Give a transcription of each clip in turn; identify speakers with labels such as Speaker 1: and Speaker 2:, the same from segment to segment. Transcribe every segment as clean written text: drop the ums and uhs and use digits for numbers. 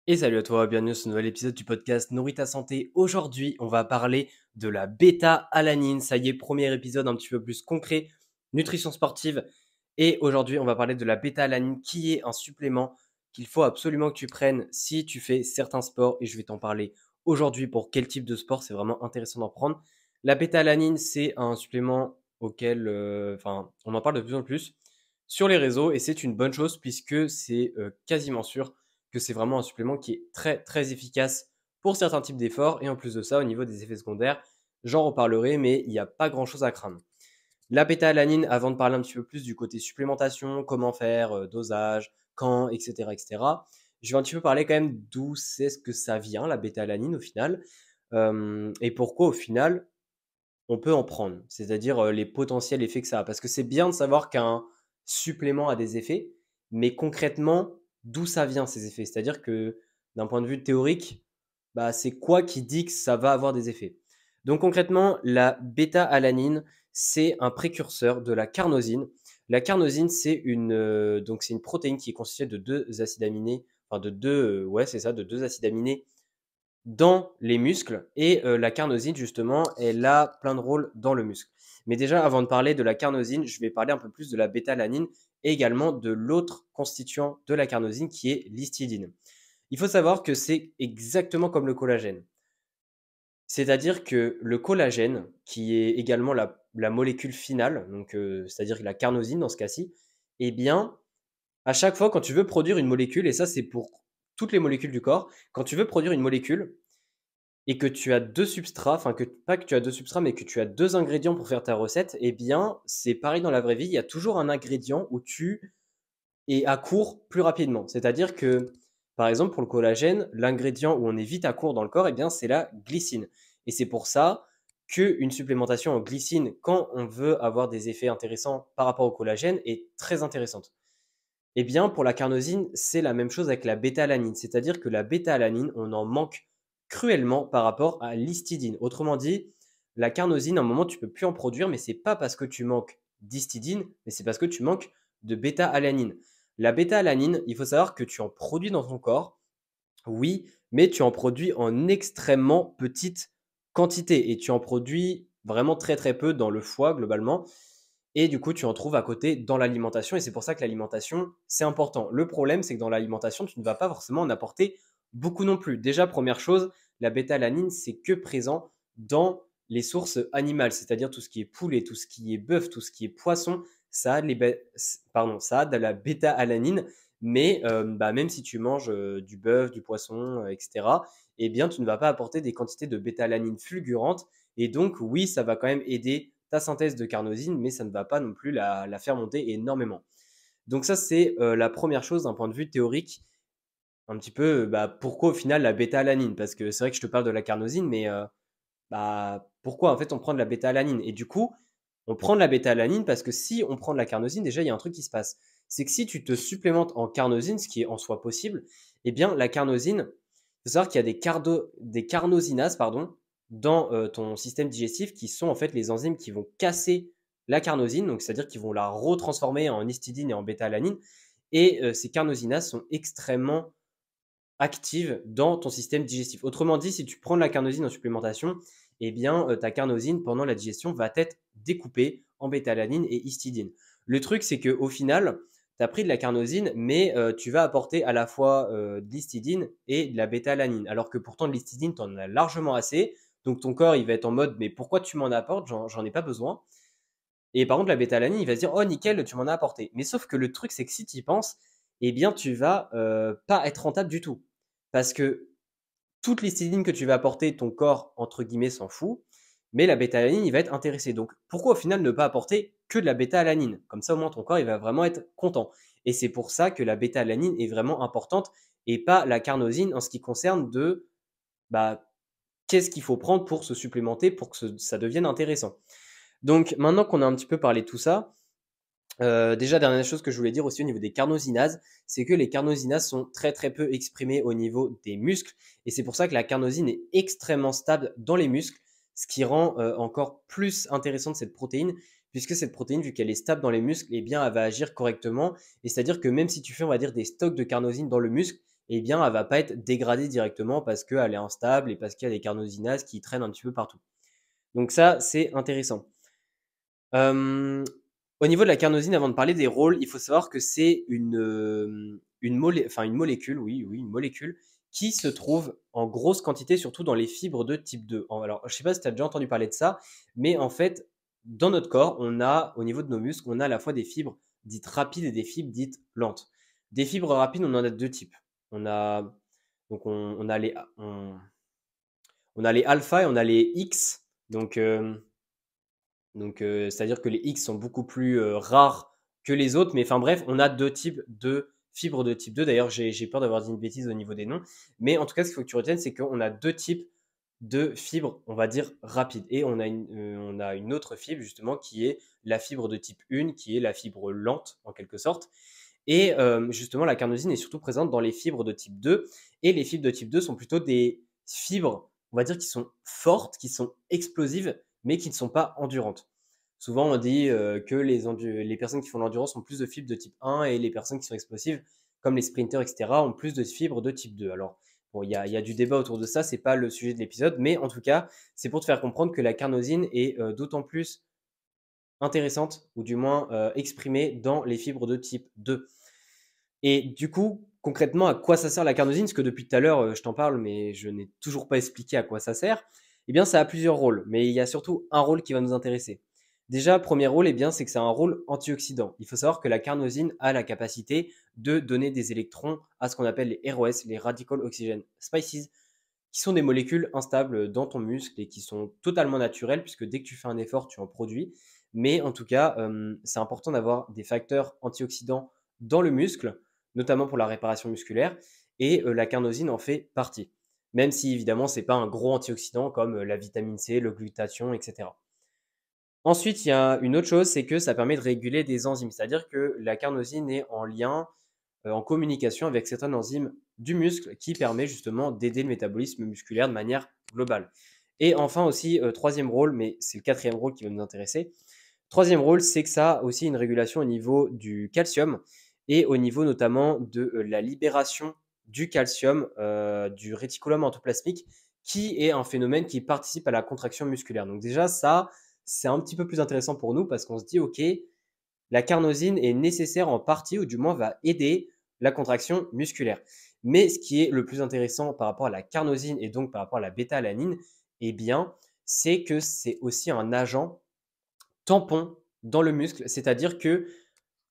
Speaker 1: Et salut à toi, bienvenue sur ce nouvel épisode du podcast Nourris ta santé. Aujourd'hui, on va parler de la bêta-alanine. Ça y est, premier épisode un petit peu plus concret, nutrition sportive. Et aujourd'hui, on va parler de la bêta-alanine qui est un supplément qu'il faut absolument que tu prennes si tu fais certains sports. Et je vais t'en parler aujourd'hui pour quel type de sport. C'est vraiment intéressant d'en prendre. La bêta-alanine, c'est un supplément auquel on en parle de plus en plus sur les réseaux et c'est une bonne chose puisque c'est quasiment sûr que c'est vraiment un supplément qui est très très efficace pour certains types d'efforts. Et en plus de ça, au niveau des effets secondaires, j'en reparlerai, mais il n'y a pas grand chose à craindre. La bêta-alanine, avant de parler un petit peu plus du côté supplémentation, comment faire, dosage, quand, etc., etc., je vais un petit peu parler quand même d'où c'est ce que ça vient, la bêta-alanine au final, et pourquoi au final on peut en prendre, c'est-à-dire les potentiels effets que ça a. Parce que c'est bien de savoir qu'un supplément a des effets, mais concrètement, d'où ça vient ces effets? C'est-à-dire que d'un point de vue théorique, bah, c'est quoi qui dit que ça va avoir des effets? Donc concrètement, la bêta-alanine, c'est un précurseur de la carnosine. La carnosine, c'est une protéine qui est constituée de deux acides aminés, enfin de deux, ouais, c'est ça, de deux acides aminés dans les muscles et la carnosine justement, elle a plein de rôles dans le muscle. Mais déjà, avant de parler de la carnosine, je vais parler un peu plus de la bêta-alanine et également de l'autre constituant de la carnosine qui est l'histidine. Il faut savoir que c'est exactement comme le collagène. C'est-à-dire que le collagène, qui est également la molécule finale, donc c'est-à-dire la carnosine dans ce cas-ci, eh bien, à chaque fois quand tu veux produire une molécule, et ça c'est pour toutes les molécules du corps, quand tu veux produire une molécule, et que tu as 2 substrats, enfin que pas que tu as 2 substrats, mais que tu as 2 ingrédients pour faire ta recette, eh bien, c'est pareil dans la vraie vie. Il y a toujours un ingrédient où tu es à court plus rapidement. C'est-à-dire que, par exemple, pour le collagène, l'ingrédient où on est vite à court dans le corps, eh bien, c'est la glycine. Et c'est pour ça qu'une supplémentation en glycine, quand on veut avoir des effets intéressants par rapport au collagène, est très intéressante. Eh bien, pour la carnosine, c'est la même chose avec la bêta-alanine. C'est-à-dire que la bêta-alanine, on en manque cruellement par rapport à l'histidine. Autrement dit, la carnosine, à un moment, tu peux plus en produire, mais c'est pas parce que tu manques d'histidine, mais c'est parce que tu manques de bêta-alanine. La bêta-alanine, il faut savoir que tu en produis dans ton corps, oui, mais tu en produis en extrêmement petite quantité et tu en produis vraiment très très peu dans le foie globalement. Et du coup, tu en trouves à côté dans l'alimentation et c'est pour ça que l'alimentation, c'est important. Le problème, c'est que dans l'alimentation, tu ne vas pas forcément en apporter beaucoup non plus. Déjà, première chose, la bêta-alanine, c'est que présent dans les sources animales, c'est-à-dire tout ce qui est poulet, tout ce qui est bœuf, tout ce qui est poisson, ça a, ça a de la bêta-alanine, mais bah, même si tu manges du bœuf, du poisson, etc., eh bien, tu ne vas pas apporter des quantités de bêta-alanine fulgurantes. Et donc, oui, ça va quand même aider ta synthèse de carnosine, mais ça ne va pas non plus la faire monter énormément. Donc ça, c'est la première chose d'un point de vue théorique, un petit peu, bah, pourquoi au final la bêta-alanine? Parce que c'est vrai que je te parle de la carnosine, mais bah, pourquoi en fait on prend de la bêta-alanine? Et du coup, on prend de la bêta-alanine parce que si on prend de la carnosine, déjà il y a un truc qui se passe. C'est que si tu te supplémentes en carnosine, ce qui est en soi possible, eh bien la carnosine, il faut savoir qu'il y a des carnosinases pardon, dans ton système digestif qui sont en fait les enzymes qui vont casser la carnosine, donc c'est-à-dire qu'ils vont la retransformer en histidine et en bêta-alanine. Et ces carnosinases sont extrêmement active dans ton système digestif. Autrement dit, si tu prends de la carnosine en supplémentation, eh bien, ta carnosine, pendant la digestion, va être découpée en bêta-alanine et histidine. Le truc, c'est qu'au final, tu as pris de la carnosine, mais tu vas apporter à la fois de l'histidine et de la bêta-alanine. Alors que pourtant, de l'histidine, tu en as largement assez. Donc ton corps, il va être en mode, mais pourquoi tu m'en apportes? J'en ai pas besoin. Et par contre, la bêta-alanine, il va se dire, oh nickel, tu m'en as apporté. Mais sauf que le truc, c'est que si tu y penses, eh bien, tu vas pas être rentable du tout. Parce que toute l'histidine que tu vas apporter, ton corps, entre guillemets, s'en fout. Mais la bêta-alanine, il va être intéressé. Donc, pourquoi au final ne pas apporter que de la bêta-alanine? Comme ça, au moins, ton corps, il va vraiment être content. Et c'est pour ça que la bêta-alanine est vraiment importante et pas la carnosine en ce qui concerne de bah, qu'est-ce qu'il faut prendre pour se supplémenter pour que ça devienne intéressant. Donc, maintenant qu'on a un petit peu parlé de tout ça, déjà, dernière chose que je voulais dire aussi au niveau des carnosinases, c'est que les carnosinases sont très très peu exprimées au niveau des muscles et c'est pour ça que la carnosine est extrêmement stable dans les muscles, ce qui rend encore plus intéressante cette protéine, puisque cette protéine, vu qu'elle est stable dans les muscles, eh bien, elle va agir correctement. Et c'est-à-dire que même si tu fais, on va dire, des stocks de carnosine dans le muscle, eh bien, elle va pas être dégradée directement parce qu'elle est instable et parce qu'il y a des carnosinases qui traînent un petit peu partout. Donc ça, c'est intéressant. Hem, Au niveau de la carnosine, avant de parler des rôles, il faut savoir que c'est une molécule, oui, oui, une molécule qui se trouve en grosse quantité, surtout dans les fibres de type 2. Alors, je ne sais pas si tu as déjà entendu parler de ça, mais en fait, dans notre corps, on a, au niveau de nos muscles, on a à la fois des fibres dites rapides et des fibres dites lentes. Des fibres rapides, on en a 2 types. On a donc on a les alpha et on a les X. C'est-à-dire que les X sont beaucoup plus rares que les autres. Mais enfin bref, on a 2 types de fibres de type 2. D'ailleurs, j'ai peur d'avoir dit une bêtise au niveau des noms. Mais en tout cas, ce qu'il faut que tu retiennes, c'est qu'on a 2 types de fibres, on va dire, rapides. Et on a une autre fibre, justement, qui est la fibre de type 1, qui est la fibre lente, en quelque sorte. Et justement, la carnosine est surtout présente dans les fibres de type 2. Et les fibres de type 2 sont plutôt des fibres, on va dire, qui sont fortes, qui sont explosives, mais qui ne sont pas endurantes. Souvent, on dit que les personnes qui font l'endurance ont plus de fibres de type 1 et les personnes qui sont explosives, comme les sprinters, etc., ont plus de fibres de type 2. Alors, bon, il y a du débat autour de ça, c'est pas le sujet de l'épisode, mais en tout cas, c'est pour te faire comprendre que la carnosine est d'autant plus intéressante, ou du moins exprimée dans les fibres de type 2. Et du coup, concrètement, à quoi ça sert la carnosine? Parce que depuis tout à l'heure, je t'en parle, mais je n'ai toujours pas expliqué à quoi ça sert. Eh bien, ça a plusieurs rôles, mais il y a surtout un rôle qui va nous intéresser. Déjà, premier rôle, eh bien, c'est que c'est un rôle antioxydant. Il faut savoir que la carnosine a la capacité de donner des électrons à ce qu'on appelle les ROS, les Radical Oxygen Species, qui sont des molécules instables dans ton muscle et qui sont totalement naturelles, puisque dès que tu fais un effort, tu en produis. Mais en tout cas, c'est important d'avoir des facteurs antioxydants dans le muscle, notamment pour la réparation musculaire, et la carnosine en fait partie. Même si évidemment, ce n'est pas un gros antioxydant comme la vitamine C, le glutathion, etc. Ensuite, il y a une autre chose, c'est que ça permet de réguler des enzymes. C'est-à-dire que la carnosine est en lien, en communication avec certaines enzymes du muscle qui permet justement d'aider le métabolisme musculaire de manière globale. Et enfin aussi, troisième rôle, mais c'est le quatrième rôle qui va nous intéresser. Troisième rôle, c'est que ça a aussi une régulation au niveau du calcium et au niveau notamment de la libération du calcium du réticulum endoplasmique, qui est un phénomène qui participe à la contraction musculaire. Donc déjà, ça, c'est un petit peu plus intéressant pour nous parce qu'on se dit, OK, la carnosine est nécessaire en partie, ou du moins va aider la contraction musculaire. Mais ce qui est le plus intéressant par rapport à la carnosine et donc par rapport à la bêta-alanine, eh bien, c'est que c'est aussi un agent tampon dans le muscle. C'est-à-dire que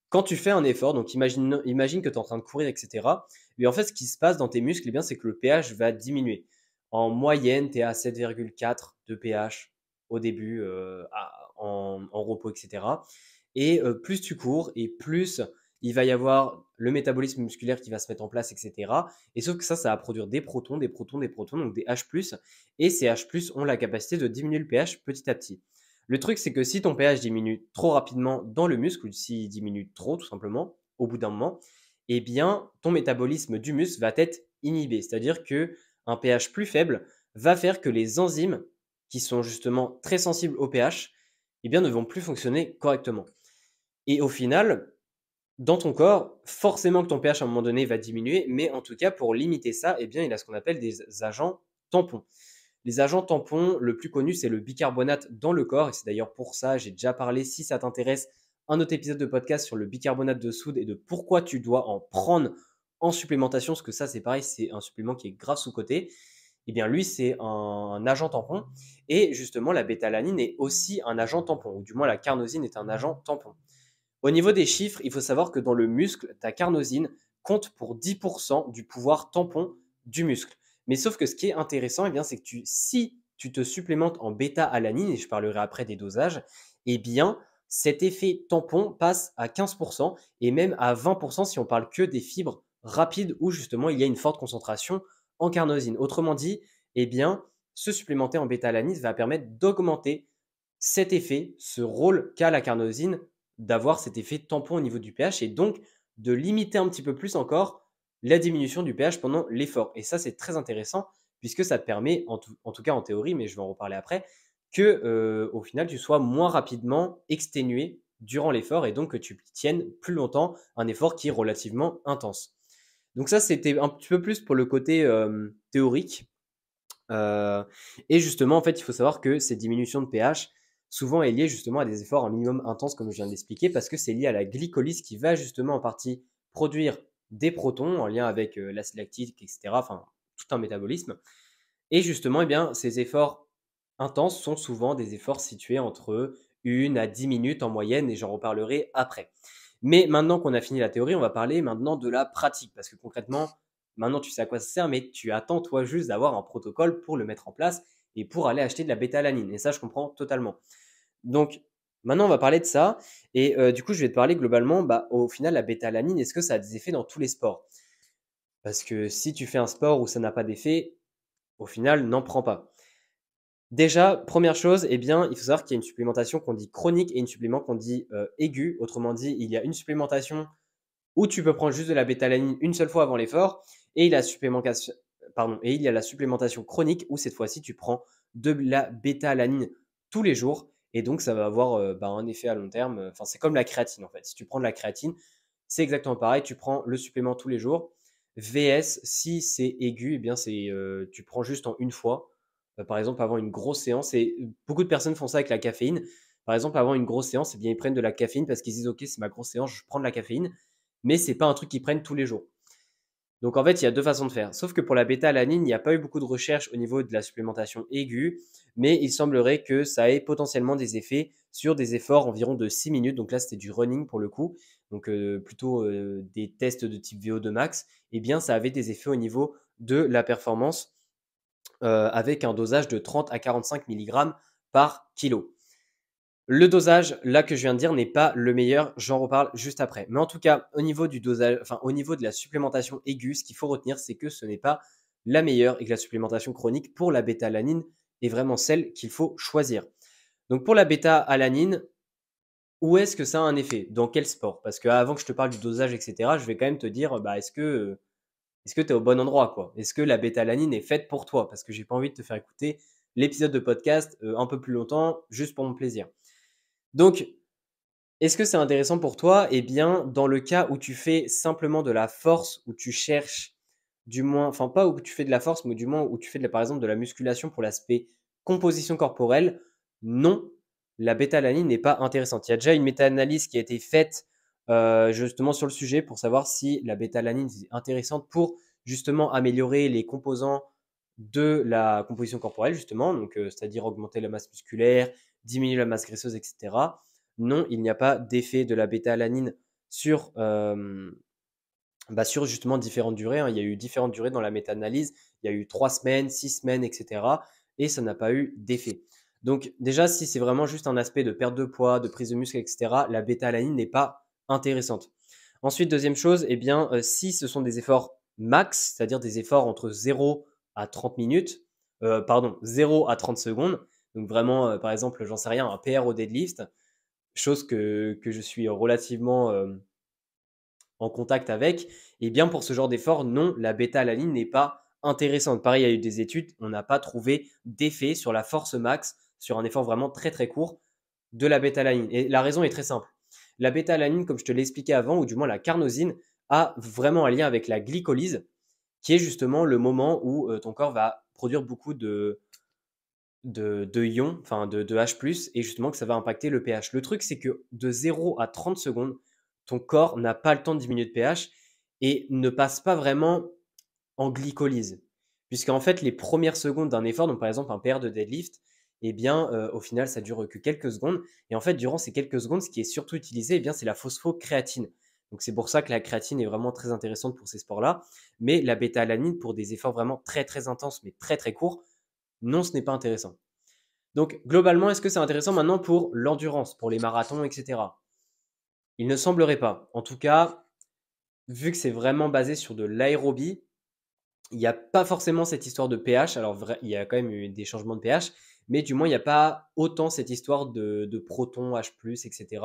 Speaker 1: quand tu fais un effort, donc imagine que tu es en train de courir, etc. Et en fait, ce qui se passe dans tes muscles, eh bien, c'est que le pH va diminuer. En moyenne, tu es à 7,4 de pH au début, en repos, etc. Et plus tu cours, et plus il va y avoir le métabolisme musculaire qui va se mettre en place, etc. Et sauf que ça va produire des protons, des protons, des protons, donc des H+. Et ces H+, ont la capacité de diminuer le pH petit à petit. Le truc, c'est que si ton pH diminue trop rapidement dans le muscle, ou s'il diminue trop, tout simplement, au bout d'un moment, eh bien, ton métabolisme du muscle va être inhibé. C'est-à-dire qu'un pH plus faible va faire que les enzymes, qui sont justement très sensibles au pH, eh bien, ne vont plus fonctionner correctement. Et au final, dans ton corps, forcément que ton pH à un moment donné va diminuer, mais en tout cas, pour limiter ça, eh bien, il a ce qu'on appelle des agents tampons. Les agents tampons, le plus connu, c'est le bicarbonate dans le corps. Et c'est d'ailleurs pour ça, j'ai déjà parlé, si ça t'intéresse, un autre épisode de podcast sur le bicarbonate de soude et de pourquoi tu dois en prendre en supplémentation. Parce que ça, c'est pareil, c'est un supplément qui est grave sous-coté. Eh bien, lui, c'est un agent tampon. Et justement, la bétalanine est aussi un agent tampon. Ou du moins, la carnosine est un agent tampon. Au niveau des chiffres, il faut savoir que dans le muscle, ta carnosine compte pour 10% du pouvoir tampon du muscle. Mais sauf que ce qui est intéressant, eh bien, c'est que si tu te supplémentes en bêta-alanine, et je parlerai après des dosages, eh bien, cet effet tampon passe à 15% et même à 20% si on parle que des fibres rapides où justement il y a une forte concentration en carnosine. Autrement dit, eh bien, se supplémenter en bêta-alanine va permettre d'augmenter cet effet, ce rôle qu'a la carnosine d'avoir cet effet tampon au niveau du pH et donc de limiter un petit peu plus encore la diminution du pH pendant l'effort. Et ça, c'est très intéressant puisque ça te permet, en tout cas en théorie, mais je vais en reparler après, que au final, tu sois moins rapidement exténué durant l'effort et donc que tu tiennes plus longtemps un effort qui est relativement intense. Donc ça, c'était un petit peu plus pour le côté théorique. Euh, et justement, en fait, il faut savoir que ces diminutions de pH, souvent, est liée justement à des efforts un minimum intenses, comme je viens d'expliquer, parce que c'est lié à la glycolyse qui va justement en partie produire des protons en lien avec l'acide lactique, etc. Enfin, tout un métabolisme. Et justement, eh bien, ces efforts intenses sont souvent des efforts situés entre 1 à 10 minutes en moyenne, et j'en reparlerai après. Mais maintenant qu'on a fini la théorie, on va parler maintenant de la pratique, parce que concrètement, maintenant tu sais à quoi ça sert, mais tu attends toi juste d'avoir un protocole pour le mettre en place et pour aller acheter de la bêta-alanine. Et ça, je comprends totalement. Donc, maintenant, on va parler de ça. Et du coup, je vais te parler globalement, bah, au final, la bêta-alanine, est-ce que ça a des effets dans tous les sports? Parce que si tu fais un sport où ça n'a pas d'effet, au final, n'en prends pas. Déjà, première chose, eh bien, il faut savoir qu'il y a une supplémentation qu'on dit chronique et une supplément qu'on dit aiguë. Autrement dit, il y a une supplémentation où tu peux prendre juste de la bétalanine une seule fois avant l'effort et il y a la supplémentation chronique où cette fois-ci tu prends de la bétalanine tous les jours et donc ça va avoir un effet à long terme. Enfin, c'est comme la créatine en fait. Si tu prends de la créatine, c'est exactement pareil. Tu prends le supplément tous les jours. VS, si c'est aigu, eh bien tu prends juste en une fois. Par exemple, avant une grosse séance, et beaucoup de personnes font ça avec la caféine. Par exemple, avant une grosse séance, eh bien, ils prennent de la caféine parce qu'ils disent ok, c'est ma grosse séance, je prends de la caféine, mais c'est pas un truc qu'ils prennent tous les jours. Donc en fait, il y a deux façons de faire. Sauf que pour la bêta-alanine, il n'y a pas eu beaucoup de recherches au niveau de la supplémentation aiguë, mais il semblerait que ça ait potentiellement des effets sur des efforts environ de 6 minutes. Donc là, c'était du running pour le coup, donc plutôt des tests de type VO2 max. Eh bien, ça avait des effets au niveau de la performance avec un dosage de 30 à 45 mg par kilo. Le dosage, là que je viens de dire, n'est pas le meilleur. J'en reparle juste après. Mais en tout cas, au niveau du dosage, enfin au niveau de la supplémentation aiguë, ce qu'il faut retenir, c'est que ce n'est pas la meilleure et que la supplémentation chronique pour la bêta-alanine est vraiment celle qu'il faut choisir. Donc pour la bêta-alanine, où est-ce que ça a un effet? Dans quel sport? Parce qu'avant que je te parle du dosage, etc., je vais quand même te dire, bah, est-ce que tu es au bon endroit, quoi? Est-ce que la bêta-alanine est faite pour toi? Parce que j'ai pas envie de te faire écouter l'épisode de podcast un peu plus longtemps, juste pour mon plaisir. Donc, est-ce que c'est intéressant pour toi? Eh bien, dans le cas où tu fais simplement de la force, où tu cherches du moins, enfin pas où tu fais de la force, mais du moins où tu fais par exemple de la musculation pour l'aspect composition corporelle, non, la bêta-alanine n'est pas intéressante. Il y a déjà une méta-analyse qui a été faite justement sur le sujet pour savoir si la bêta-alanine est intéressante pour justement améliorer les composants de la composition corporelle, justement, donc c'est-à-dire augmenter la masse musculaire, diminuer la masse graisseuse, etc. Non, il n'y a pas d'effet de la bêta-alanine sur, sur justement différentes durées, hein. Il y a eu différentes durées dans la méta-analyse. Il y a eu 3 semaines, 6 semaines, etc. Et ça n'a pas eu d'effet. Donc déjà, si c'est vraiment juste un aspect de perte de poids, de prise de muscle, etc., la bêta-alanine n'est pas intéressante. Ensuite, deuxième chose, eh bien, si ce sont des efforts max, c'est-à-dire des efforts entre 0 à 30 minutes, 0 à 30 secondes, donc vraiment, par exemple, j'en sais rien, un PR au deadlift, chose que je suis relativement en contact avec, et bien pour ce genre d'effort, non, la bêta-alanine n'est pas intéressante. Pareil, il y a eu des études, on n'a pas trouvé d'effet sur la force max, sur un effort vraiment très très court de la bêta-alanine. Et la raison est très simple. La bêta-alanine, comme je te l'ai expliqué avant, ou du moins la carnosine, a vraiment un lien avec la glycolyse, qui est justement le moment où ton corps va produire beaucoup de ions, enfin de H+, et justement que ça va impacter le pH. Le truc, c'est que de 0 à 30 secondes, ton corps n'a pas le temps de diminuer de pH et ne passe pas vraiment en glycolyse. Puisqu'en fait, les premières secondes d'un effort, donc par exemple un PR de deadlift, eh bien, au final, ça dure que quelques secondes. Et en fait, durant ces quelques secondes, ce qui est surtout utilisé, eh bien, c'est la phosphocréatine. Donc c'est pour ça que la créatine est vraiment très intéressante pour ces sports-là. Mais la bêta-alanine, pour des efforts vraiment très très intenses, mais très très courts, non, ce n'est pas intéressant. Donc, globalement, est-ce que c'est intéressant maintenant pour l'endurance, pour les marathons, etc. Il ne semblerait pas. En tout cas, vu que c'est vraiment basé sur de l'aérobie, il n'y a pas forcément cette histoire de pH. Alors, il y a quand même eu des changements de pH, mais du moins, il n'y a pas autant cette histoire de protons, H+, etc.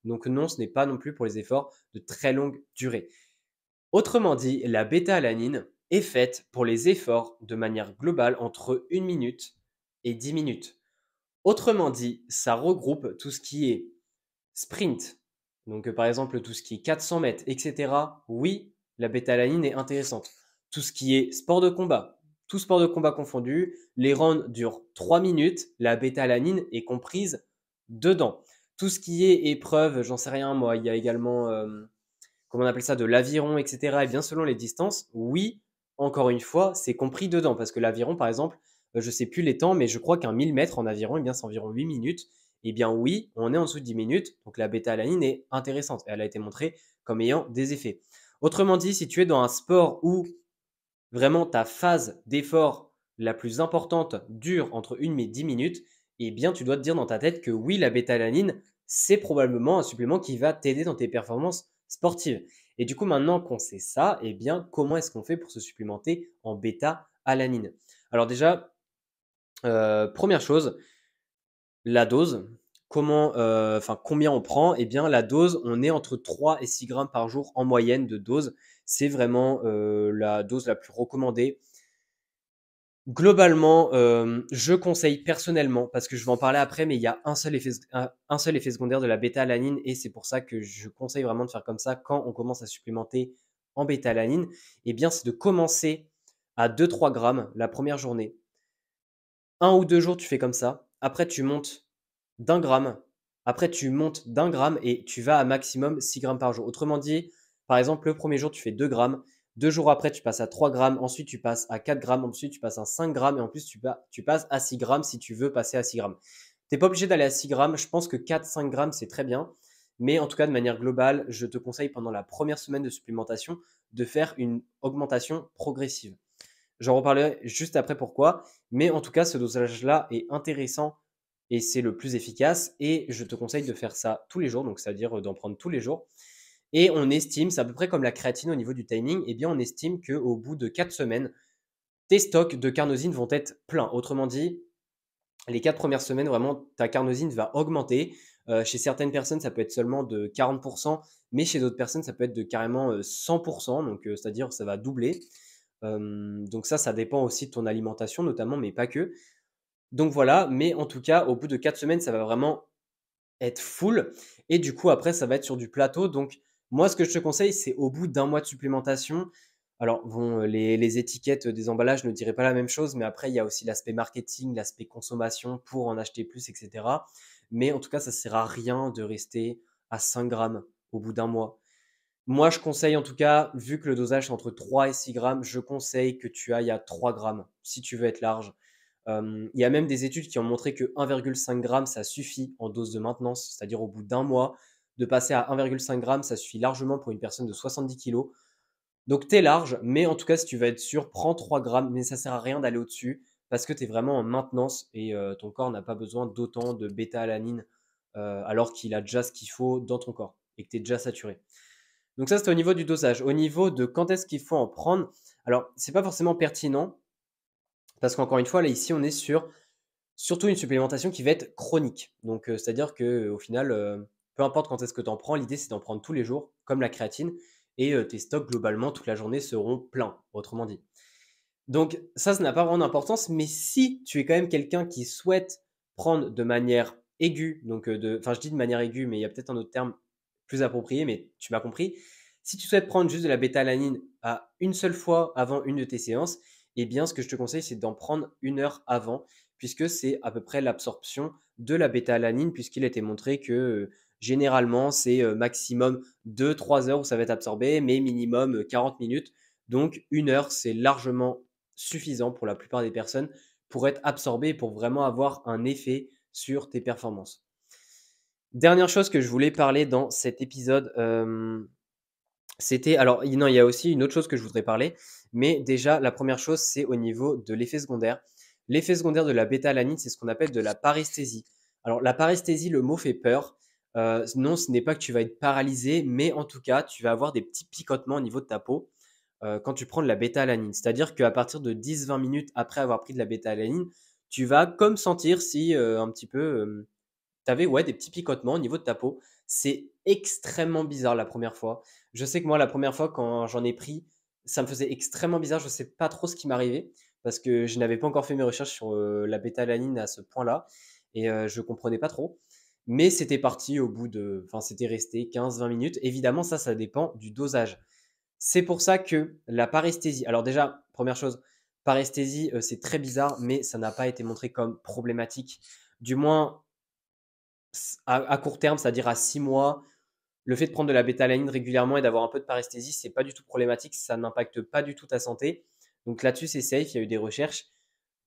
Speaker 1: Donc, non, ce n'est pas non plus pour les efforts de très longue durée. Autrement dit, la bêta-alanine est faite pour les efforts de manière globale entre 1 minute et 10 minutes. Autrement dit, ça regroupe tout ce qui est sprint, donc par exemple tout ce qui est 400 mètres, etc. Oui, la bêta-alanine est intéressante. Tout ce qui est sport de combat, tout sport de combat confondu, les rounds durent 3 minutes, la bêta-alanine est comprise dedans. Tout ce qui est épreuve, j'en sais rien moi, il y a également, comment on appelle ça, de l'aviron, etc. Et bien selon les distances, oui, encore une fois, c'est compris dedans. Parce que l'aviron, par exemple, je ne sais plus les temps, mais je crois qu'un 1000 mètres en aviron, eh bien, c'est environ 8 minutes. Eh bien oui, on est en dessous de 10 minutes, donc la bêta-alanine est intéressante. Et elle a été montrée comme ayant des effets. Autrement dit, si tu es dans un sport où vraiment ta phase d'effort la plus importante dure entre 1 et 10 minutes, eh bien tu dois te dire dans ta tête que oui, la bêta-alanine, c'est probablement un supplément qui va t'aider dans tes performances sportives. Et du coup, maintenant qu'on sait ça, eh bien comment est-ce qu'on fait pour se supplémenter en bêta-alanine? Alors déjà, première chose, la dose. Combien on prend? Eh bien, la dose, on est entre 3 et 6 grammes par jour en moyenne de dose. C'est vraiment la dose la plus recommandée. Globalement, je conseille personnellement, parce que je vais en parler après, mais il y a un seul effet secondaire de la bêta-alanine et c'est pour ça que je conseille vraiment de faire comme ça quand on commence à supplémenter en bêta-alanine. Eh bien, c'est de commencer à 2-3 grammes la première journée. 1 ou 2 jours, tu fais comme ça. Après, tu montes d'1 gramme. Après, tu montes d'1 gramme et tu vas à maximum 6 grammes par jour. Autrement dit, par exemple, le premier jour, tu fais 2 grammes. 2 jours après, tu passes à 3 grammes. Ensuite, tu passes à 4 grammes. Ensuite, tu passes à 5 grammes. Et en plus, tu passes à 6 grammes si tu veux passer à 6 grammes. Tu n'es pas obligé d'aller à 6 grammes. Je pense que 4-5 grammes, c'est très bien. Mais en tout cas, de manière globale, je te conseille pendant la première semaine de supplémentation de faire une augmentation progressive. J'en reparlerai juste après pourquoi. Mais en tout cas, ce dosage-là est intéressant et c'est le plus efficace. Et je te conseille de faire ça tous les jours, donc c'est-à-dire d'en prendre tous les jours. Et on estime, c'est à peu près comme la créatine au niveau du timing, eh bien on estime qu'au bout de 4 semaines, tes stocks de carnosine vont être pleins. Autrement dit, les 4 premières semaines, vraiment, ta carnosine va augmenter. Chez certaines personnes, ça peut être seulement de 40%, mais chez d'autres personnes, ça peut être de carrément 100%, donc c'est-à-dire ça va doubler. Donc ça dépend aussi de ton alimentation notamment, mais pas que. Donc voilà, mais en tout cas, au bout de 4 semaines, ça va vraiment être full. Et du coup, après, ça va être sur du plateau. Donc moi, ce que je te conseille, c'est au bout d'1 mois de supplémentation. Alors bon, les étiquettes des emballages ne diraient pas la même chose, mais après, il y a aussi l'aspect marketing, l'aspect consommation pour en acheter plus, etc. Mais en tout cas, ça sert à rien de rester à 5 grammes au bout d'1 mois. Moi, je conseille en tout cas, vu que le dosage est entre 3 et 6 grammes, je conseille que tu ailles à 3 grammes si tu veux être large. Il y a même des études qui ont montré que 1,5 g, ça suffit en dose de maintenance, c'est-à-dire au bout d'1 mois, de passer à 1,5 g, ça suffit largement pour une personne de 70 kilos. Donc tu es large, mais en tout cas, si tu veux être sûr, prends 3 grammes, mais ça sert à rien d'aller au-dessus parce que tu es vraiment en maintenance et ton corps n'a pas besoin d'autant de bêta-alanine alors qu'il a déjà ce qu'il faut dans ton corps et que tu es déjà saturé. Donc ça, c'est au niveau du dosage. Au niveau de quand est-ce qu'il faut en prendre, alors c'est pas forcément pertinent parce qu'encore une fois, là ici, on est sur surtout une supplémentation qui va être chronique. Donc c'est-à-dire que au final, peu importe quand est-ce que tu en prends, l'idée c'est d'en prendre tous les jours, comme la créatine, et tes stocks globalement toute la journée seront pleins, autrement dit. Donc ça n'a pas vraiment d'importance, mais si tu es quand même quelqu'un qui souhaite prendre de manière aiguë, donc enfin je dis de manière aiguë, mais il y a peut-être un autre terme plus approprié, mais tu m'as compris. Si tu souhaites prendre juste de la bêta-alanine à une seule fois avant une de tes séances, eh bien ce que je te conseille c'est d'en prendre 1 heure avant, puisque c'est à peu près l'absorption de la bêta-alanine, puisqu'il a été montré que généralement c'est maximum 2-3 heures où ça va être absorbé, mais minimum 40 minutes. Donc 1 heure, c'est largement suffisant pour la plupart des personnes pour être absorbé et pour vraiment avoir un effet sur tes performances. Dernière chose que je voulais parler dans cet épisode, c'était alors non, il y a aussi une autre chose que je voudrais parler, mais déjà la première chose, c'est au niveau de l'effet secondaire. L'effet secondaire de la bêta-alanine, c'est ce qu'on appelle de la paresthésie. Alors la paresthésie, le mot fait peur. Non, ce n'est pas que tu vas être paralysé, mais en tout cas, tu vas avoir des petits picotements au niveau de ta peau quand tu prends de la bêta-alanine. C'est-à-dire qu'à partir de 10-20 minutes après avoir pris de la bêta-alanine, tu vas comme sentir si un petit peu tu avais ouais, des petits picotements au niveau de ta peau. C'est extrêmement bizarre la première fois. Je sais que moi, la première fois, quand j'en ai pris, ça me faisait extrêmement bizarre. Je ne sais pas trop ce qui m'arrivait parce que je n'avais pas encore fait mes recherches sur la bêta-alanine à ce point-là et je ne comprenais pas trop. Mais c'était parti au bout de. Enfin, c'était resté 15-20 minutes. Évidemment, ça dépend du dosage. C'est pour ça que la paresthésie, alors déjà, première chose, paresthésie, c'est très bizarre, mais ça n'a pas été montré comme problématique. Du moins, à court terme, c'est-à-dire à 6 mois, le fait de prendre de la bétalanine régulièrement et d'avoir un peu de paresthésie, c'est pas du tout problématique, ça n'impacte pas du tout ta santé. Donc là-dessus, c'est safe, il y a eu des recherches.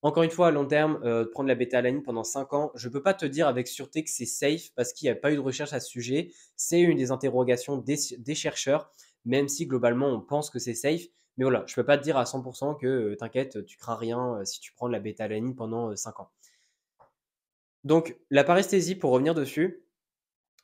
Speaker 1: Encore une fois, à long terme, prendre la béta-alanine pendant 5 ans, je ne peux pas te dire avec sûreté que c'est safe parce qu'il n'y a pas eu de recherche à ce sujet. C'est une des interrogations des chercheurs, même si globalement on pense que c'est safe. Mais voilà, je ne peux pas te dire à 100% que t'inquiète, tu crains rien si tu prends de la béta-alanine pendant 5 ans. Donc la paresthésie, pour revenir dessus,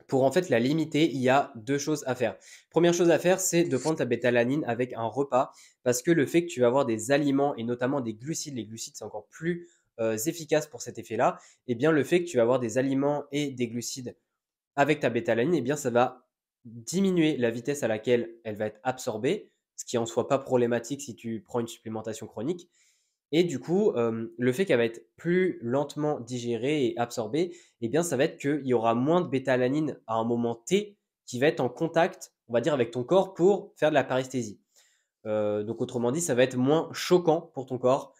Speaker 1: pour en fait la limiter, il y a deux choses à faire. Première chose à faire, c'est de prendre ta bétalanine avec un repas parce que le fait que tu vas avoir des aliments et notamment des glucides, les glucides c'est encore plus efficace pour cet effet-là, et bien le fait que tu vas avoir des aliments et des glucides avec ta bétalanine, et bien ça va diminuer la vitesse à laquelle elle va être absorbée, ce qui en soit pas problématique si tu prends une supplémentation chronique. Et du coup, le fait qu'elle va être plus lentement digérée et absorbée, eh bien, ça va être qu'il y aura moins de béta-alanine à un moment T qui va être en contact, on va dire, avec ton corps pour faire de la paresthésie. Donc, autrement dit, ça va être moins choquant pour ton corps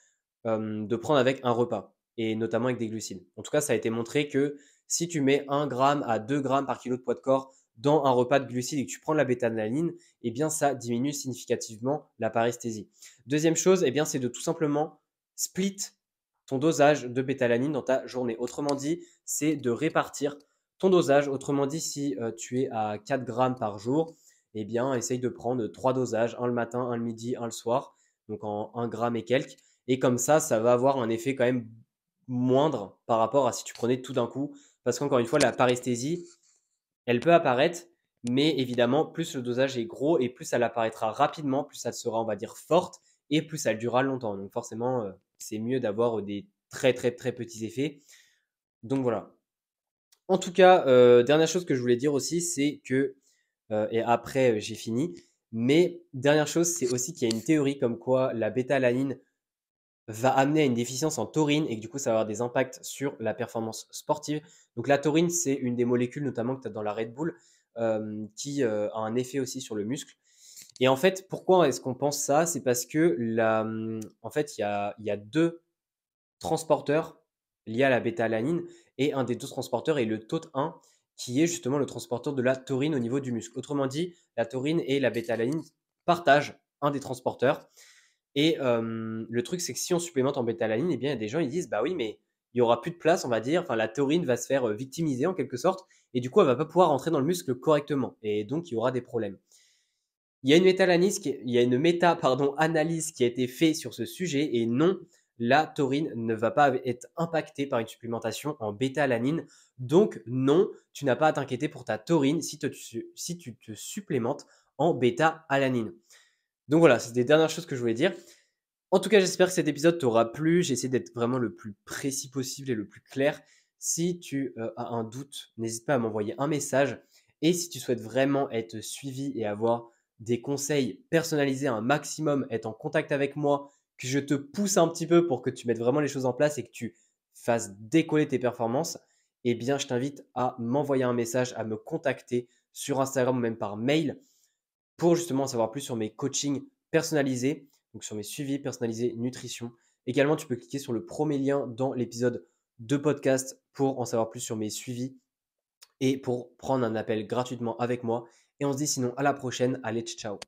Speaker 1: de prendre avec un repas et notamment avec des glucides. En tout cas, ça a été montré que si tu mets 1 gramme à 2 grammes par kilo de poids de corps dans un repas de glucides et que tu prends de la béta-alanine, eh bien, ça diminue significativement la paresthésie. Deuxième chose, eh bien, c'est de tout simplement split ton dosage de bétalanine dans ta journée. Autrement dit, c'est de répartir ton dosage. Autrement dit, si tu es à 4 grammes par jour, eh bien, essaye de prendre 3 dosages, un le matin, un le midi, un le soir, donc en 1 gramme et quelques. Et comme ça va avoir un effet quand même moindre par rapport à si tu prenais tout d'un coup. Parce qu'encore une fois, la paresthésie, elle peut apparaître, mais évidemment, plus le dosage est gros et plus elle apparaîtra rapidement, plus elle sera, on va dire, forte et plus elle durera longtemps. Donc forcément, c'est mieux d'avoir des très très très petits effets. Donc voilà. En tout cas, dernière chose que je voulais dire aussi, c'est que, et après j'ai fini, mais dernière chose, c'est aussi qu'il y a une théorie comme quoi la bêta-alanine va amener à une déficience en taurine et que du coup, ça va avoir des impacts sur la performance sportive. Donc la taurine, c'est une des molécules notamment que tu as dans la Red Bull qui a un effet aussi sur le muscle. Et en fait, pourquoi est-ce qu'on pense ça? C'est parce que en fait, il y a deux transporteurs liés à la bêta-alanine et un des deux transporteurs est le TOT1 qui est justement le transporteur de la taurine au niveau du muscle. Autrement dit, la taurine et la bêta-alanine partagent un des transporteurs. Et le truc, c'est que si on supplémente en bêta-alanine, eh bien, il y a des gens, ils disent, bah oui, mais il y aura plus de place, on va dire. Enfin, la taurine va se faire victimiser en quelque sorte, et du coup, elle va pas pouvoir rentrer dans le muscle correctement, et donc il y aura des problèmes. Il y a une méta-analyse analyse qui a été faite sur ce sujet, et non, la taurine ne va pas être impactée par une supplémentation en bêta-alanine. Donc non, tu n'as pas à t'inquiéter pour ta taurine si tu te supplémentes en bêta-alanine. Donc voilà, c'est des dernières choses que je voulais dire. En tout cas, j'espère que cet épisode t'aura plu. J'ai essayé d'être vraiment le plus précis possible et le plus clair. Si tu as un doute, n'hésite pas à m'envoyer un message. Et si tu souhaites vraiment être suivi et avoir des conseils personnalisés un maximum, être en contact avec moi, que je te pousse un petit peu pour que tu mettes vraiment les choses en place et que tu fasses décoller tes performances, eh bien, je t'invite à m'envoyer un message, à me contacter sur Instagram ou même par mail pour justement en savoir plus sur mes coachings personnalisés, donc sur mes suivis personnalisés nutrition. Également, tu peux cliquer sur le premier lien dans l'épisode de podcast pour en savoir plus sur mes suivis et pour prendre un appel gratuitement avec moi. Et on se dit sinon à la prochaine. Allez, ciao.